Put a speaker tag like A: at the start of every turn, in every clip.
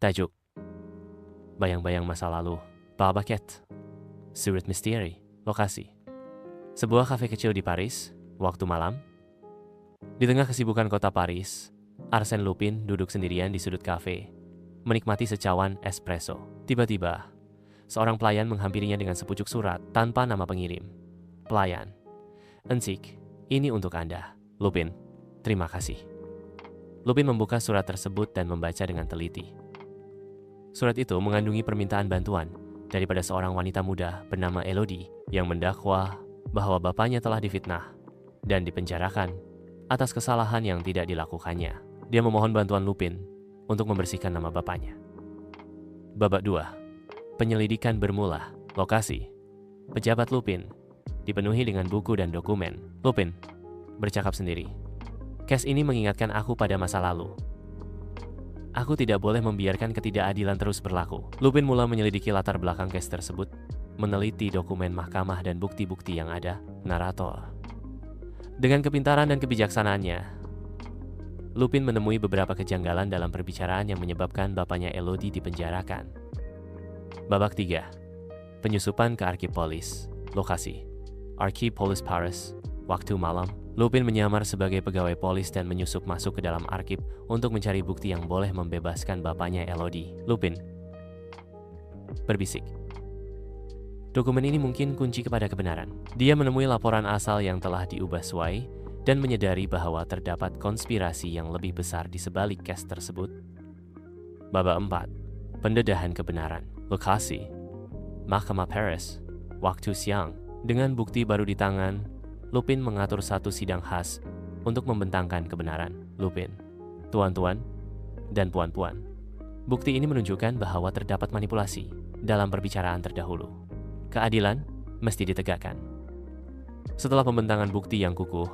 A: Tajuk: Bayang-bayang masa lalu. Balbaquet. Surat misteri. Lokasi: sebuah kafe kecil di Paris, waktu malam. Di tengah kesibukan kota Paris, Arsène Lupin duduk sendirian di sudut kafe, menikmati secawan espresso. Tiba-tiba, seorang pelayan menghampirinya dengan sepucuk surat tanpa nama pengirim. Pelayan: "Encik, ini untuk Anda." Lupin: "Terima kasih." Lupin membuka surat tersebut dan membaca dengan teliti. Surat itu mengandungi permintaan bantuan daripada seorang wanita muda bernama Elodie yang mendakwa bahwa bapaknya telah difitnah dan dipenjarakan atas kesalahan yang tidak dilakukannya. Dia memohon bantuan Lupin untuk membersihkan nama bapaknya. Babak 2. Penyelidikan bermula. Lokasi: pejabat Lupin, dipenuhi dengan buku dan dokumen. Lupin bercakap sendiri. "Kes ini mengingatkan aku pada masa lalu. Aku tidak boleh membiarkan ketidakadilan terus berlaku." Lupin mulai menyelidiki latar belakang kes tersebut, meneliti dokumen mahkamah dan bukti-bukti yang ada. Narator: dengan kepintaran dan kebijaksanaannya, Lupin menemui beberapa kejanggalan dalam perbicaraan yang menyebabkan bapaknya Elodie dipenjarakan. Babak 3. Penyusupan ke arsip polis. Lokasi: Arsip Polis Paris, waktu malam. Lupin menyamar sebagai pegawai polis dan menyusup masuk ke dalam arsip untuk mencari bukti yang boleh membebaskan bapaknya Elodie. Lupin berbisik, "Dokumen ini mungkin kunci kepada kebenaran." Dia menemui laporan asal yang telah diubah sesuai dan menyadari bahwa terdapat konspirasi yang lebih besar di sebalik kes tersebut. Babak 4. Pendedahan kebenaran. Lokasi: Mahkamah Paris, waktu siang. Dengan bukti baru di tangan, Lupin mengatur satu sidang khas untuk membentangkan kebenaran. Lupin: "Tuan-tuan dan puan-puan, bukti ini menunjukkan bahwa terdapat manipulasi dalam perbicaraan terdahulu. Keadilan mesti ditegakkan." Setelah pembentangan bukti yang kukuh,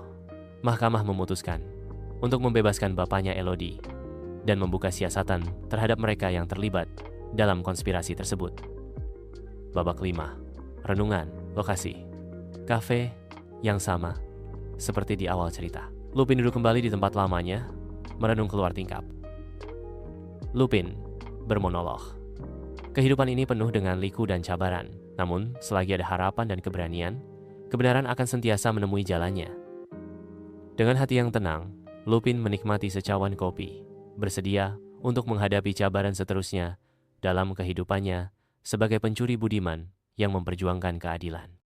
A: mahkamah memutuskan untuk membebaskan bapaknya Elodie dan membuka siasatan terhadap mereka yang terlibat dalam konspirasi tersebut. Babak 5. Renungan. Lokasi: kafe yang sama seperti di awal cerita. Lupin duduk kembali di tempat lamanya, merenung keluar tingkap. Lupin bermonolog. Kehidupan ini penuh dengan liku dan cabaran. Namun, selagi ada harapan dan keberanian, kebenaran akan sentiasa menemui jalannya. Dengan hati yang tenang, Lupin menikmati secawan kopi, bersedia untuk menghadapi cabaran seterusnya dalam kehidupannya sebagai pencuri budiman yang memperjuangkan keadilan.